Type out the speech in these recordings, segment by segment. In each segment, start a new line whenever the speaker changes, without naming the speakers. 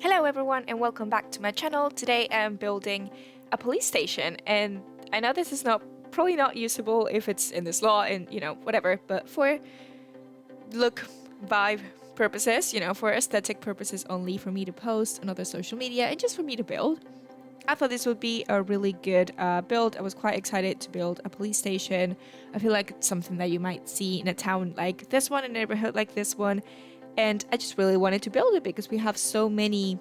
Hello everyone and welcome back to my channel. Today I'm building a police station, and I know this is probably not usable if it's in this law and whatever, but for look vibe purposes, for aesthetic purposes only, for me to post on other social media and just for me to build, I thought this would be a really good build. I was quite excited to build a police station. I feel like it's something that you might see in a town like this one, in a neighborhood like this one. And I just really wanted to build it because we have so many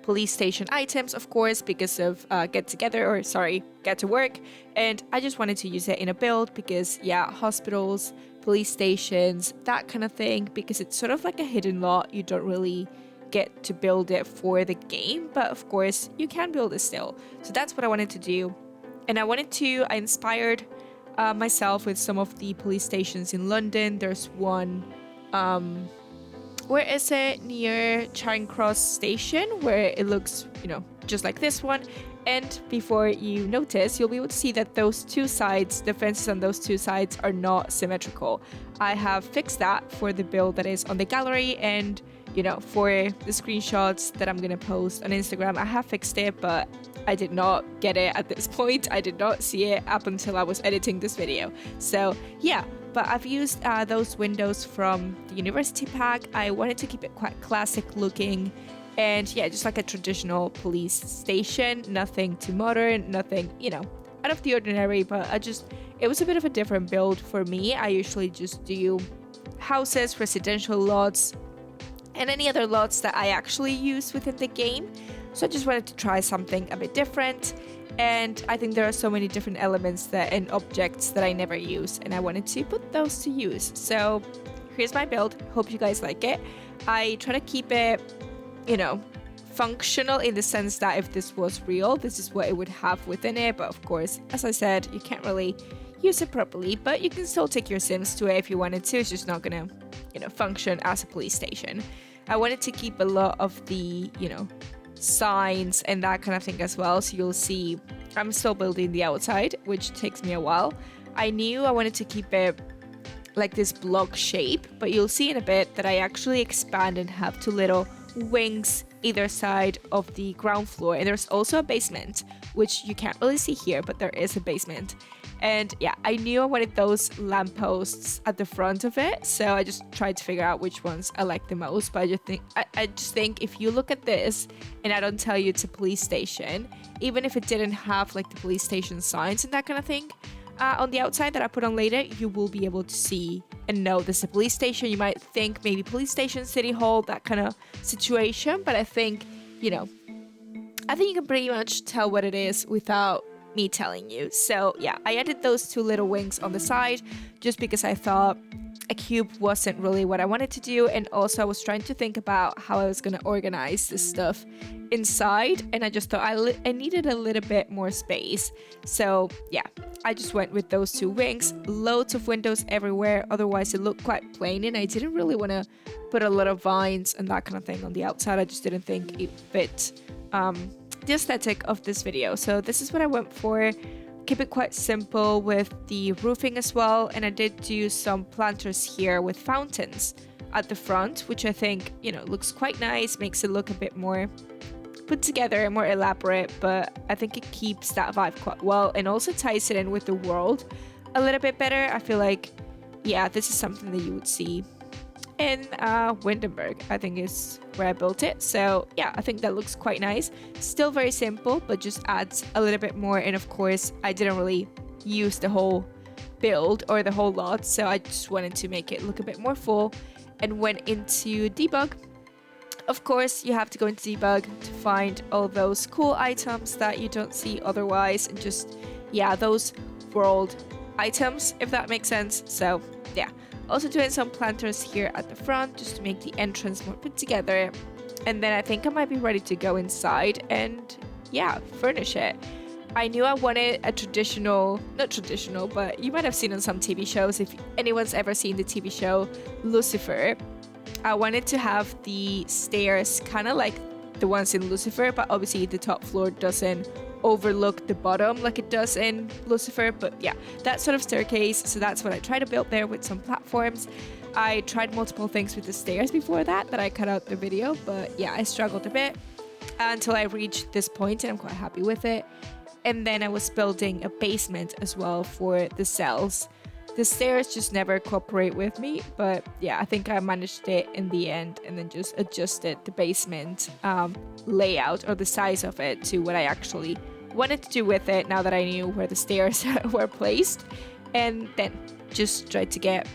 police station items, of course, because of get to work. And I just wanted to use it in a build because, yeah, hospitals, police stations, that kind of thing, because it's sort of like a hidden lot. You don't really get to build it for the game, but of course you can build it still. So that's what I wanted to do. And I inspired myself with some of the police stations in London. There's one where is it, near Charing Cross station, where it looks just like this one. And before you notice, you'll be able to see that those two sides, the fences on those two sides, are not symmetrical. I have fixed that for the build that is on the gallery, and for the screenshots that I'm gonna post on Instagram, I have fixed it, but I did not get it at this point. I did not see it up until I was editing this video. So yeah, but I've used those windows from the university pack. I wanted to keep it quite classic looking, and yeah, just like a traditional police station, nothing too modern, nothing, out of the ordinary, but it was a bit of a different build for me. I usually just do houses, residential lots, and any other lots that I actually use within the game. So I just wanted to try something a bit different. And I think there are so many different elements and objects that I never use, and I wanted to put those to use. So here's my build. Hope you guys like it. I try to keep it, functional in the sense that if this was real, this is what it would have within it. But of course, as I said, you can't really use it properly, but you can still take your Sims to it if you wanted to. It's just not gonna, function as a police station. I wanted to keep a lot of the, signs and that kind of thing as well. So you'll see I'm still building the outside, which takes me a while. I knew I wanted to keep it like this block shape, but you'll see in a bit that I actually expand and have two little wings either side of the ground floor. And there's also a basement, which you can't really see here, but there is a basement. And yeah, I knew I wanted those lampposts at the front of it, so I just tried to figure out which ones I like the most. But I just think if you look at this and I don't tell you it's a police station, even if it didn't have like the police station signs and that kind of thing on the outside that I put on later, you will be able to see and know this is a police station. You might think maybe police station, city hall, that kind of situation, but I think you can pretty much tell what it is without me telling you. So yeah, I added those two little wings on the side just because I thought a cube wasn't really what I wanted to do, and also I was trying to think about how I was going to organize this stuff inside, and I just thought I needed a little bit more space. So yeah, I just went with those two wings. Loads of windows everywhere, otherwise it looked quite plain, and I didn't really want to put a lot of vines and that kind of thing on the outside. I just didn't think it fit the aesthetic of this video. So this is what I went for. Keep it quite simple with the roofing as well, and I did do some planters here with fountains at the front, which I think looks quite nice, makes it look a bit more put together and more elaborate, but I think it keeps that vibe quite well and also ties it in with the world a little bit better. I feel like, yeah, this is something that you would see in Windenburg, I think is where I built it. So yeah, I think that looks quite nice. Still very simple, but just adds a little bit more. And of course, I didn't really use the whole build or the whole lot, so I just wanted to make it look a bit more full and went into debug. Of course, you have to go into debug to find all those cool items that you don't see otherwise, and just, yeah, those world items, if that makes sense. So yeah, also doing some planters here at the front just to make the entrance more put together. And then I think I might be ready to go inside and, yeah, furnish it. I knew I wanted a not traditional, but you might have seen on some TV shows, if anyone's ever seen the TV show Lucifer, I wanted to have the stairs kind of like the ones in Lucifer, but obviously the top floor doesn't overlook the bottom like it does in Lucifer. But yeah, that sort of staircase. So that's what I try to build there with some platforms. I tried multiple things with the stairs before that I cut out the video, but yeah, I struggled a bit until I reached this point, and I'm quite happy with it. And then I was building a basement as well for the cells. The stairs just never cooperate with me, but yeah, I think I managed it in the end, and then just adjusted the basement layout or the size of it to what I actually wanted to do with it now that I knew where the stairs were placed. And then just tried to get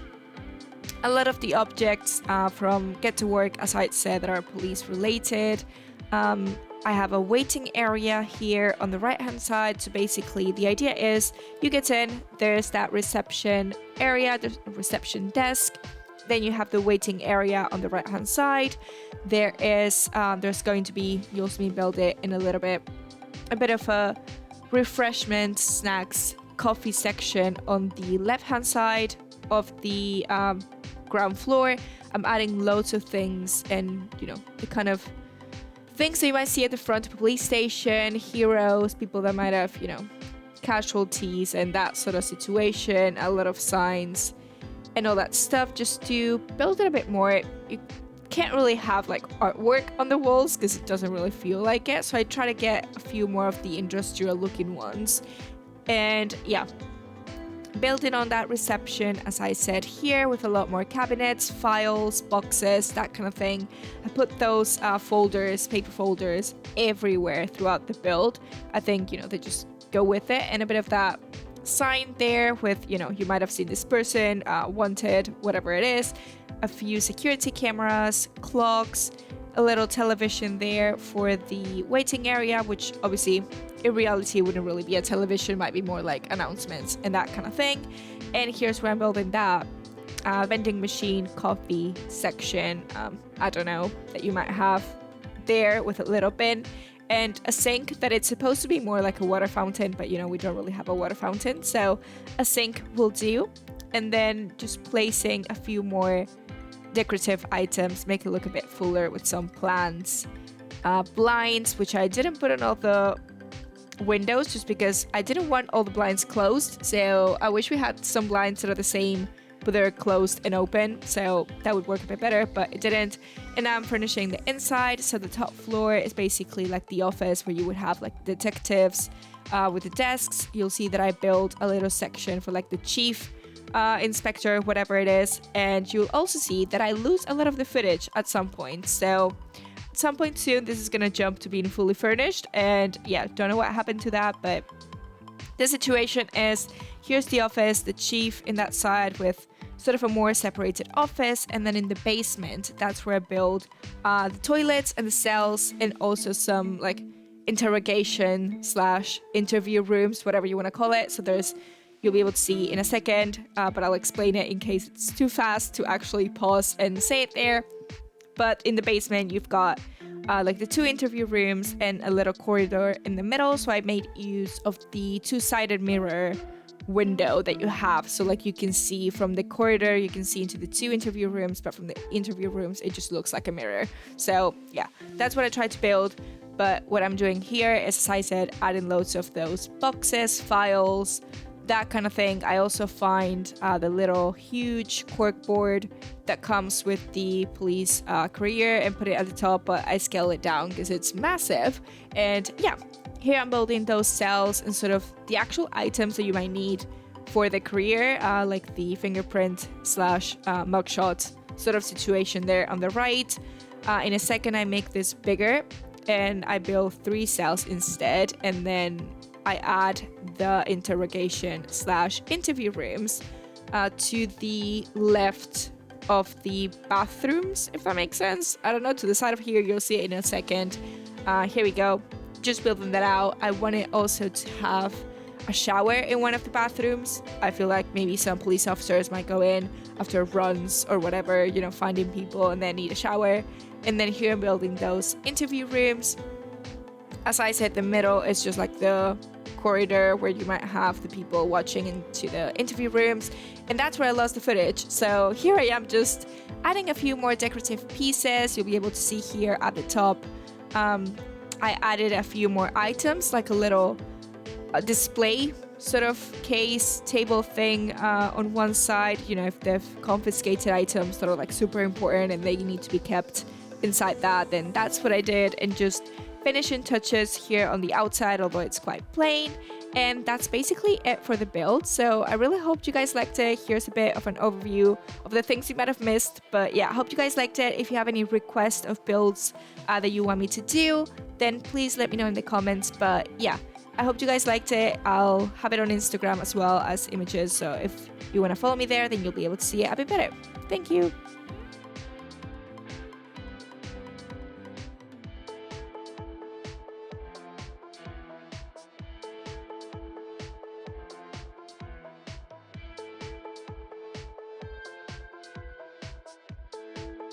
a lot of the objects from Get to Work, as I said, that are police related. I have a waiting area here on the right hand side. So basically the idea is you get in, there's that reception area, the reception desk. Then you have the waiting area on the right hand side. There's going to be, you'll see me build it in a little bit, a bit of a refreshment, snacks, coffee section on the left hand side of the ground floor. I'm adding loads of things, and the kind of things that you might see at the front of a police station, heroes, people that might have, casualties and that sort of situation, a lot of signs and all that stuff, just to build it a bit more. You can't really have like artwork on the walls because it doesn't really feel like it. So I try to get a few more of the industrial looking ones. And yeah, building on that reception, as I said here, with a lot more cabinets, files, boxes, that kind of thing. I put those folders, paper folders, everywhere throughout the build. I think, they just go with it. And a bit of that sign there with, you might have seen this person, wanted, whatever it is. A few security cameras, clocks, a little television there for the waiting area, which obviously in reality wouldn't really be a television, might be more like announcements and that kind of thing. And here's where I'm building that vending machine, coffee section, I don't know, that you might have there with a little bin, and a sink that it's supposed to be more like a water fountain, but we don't really have a water fountain, so a sink will do. And then just placing a few more decorative items, make it look a bit fuller with some plants, blinds, which I didn't put on all the windows just because I didn't want all the blinds closed. So I wish we had some blinds that are the same but they're closed and open, so that would work a bit better, but it didn't. And now I'm furnishing the inside, so the top floor is basically like the office where you would have like detectives with the desks. You'll see that I built a little section for like the chief inspector, whatever it is, and you'll also see that I lose a lot of the footage at some point. So at some point soon this is gonna jump to being fully furnished, and yeah, don't know what happened to that, but the situation is here's the office, the chief in that side with sort of a more separated office, and then in the basement that's where I build the toilets and the cells, and also some like interrogation / interview rooms, whatever you want to call it. So you'll be able to see in a second, but I'll explain it in case it's too fast to actually pause and say it there. But in the basement you've got like the 2 interview rooms and a little corridor in the middle. So I made use of the 2-sided mirror window that you have, so like you can see from the corridor, you can see into the 2 interview rooms, but from the interview rooms it just looks like a mirror. So yeah, that's what I tried to build. But what I'm doing here is, as I said, adding loads of those boxes, files, that kind of thing. I also find the little huge corkboard that comes with the police career and put it at the top, but I scale it down because it's massive. And yeah, here I'm building those cells and sort of the actual items that you might need for the career, like the fingerprint / mugshot sort of situation there on the right. In a second I make this bigger and I build 3 cells instead, and then I add the interrogation / interview rooms to the left of the bathrooms, if that makes sense. I don't know, to the side of here, you'll see it in a second. Here we go. Just building that out. I wanted also to have a shower in one of the bathrooms. I feel like maybe some police officers might go in after runs or whatever, finding people, and then need a shower. And then here I'm building those interview rooms. As I said, the middle is just like the corridor where you might have the people watching into the interview rooms, and that's where I lost the footage. So here I am just adding a few more decorative pieces. You'll be able to see here at the top. I added a few more items, like a little display sort of case table thing on one side. You know, if they've confiscated items that are like super important and they need to be kept inside that, then that's what I did, and just finishing touches here on the outside, although it's quite plain. And that's basically it for the build. So I really hope you guys liked it. Here's a bit of an overview of the things you might have missed. But yeah, I hope you guys liked it. If you have any requests of builds that you want me to do, then please let me know in the comments. But yeah, I hope you guys liked it. I'll have it on Instagram as well as images. So if you want to follow me there, then you'll be able to see it a bit better. Thank you.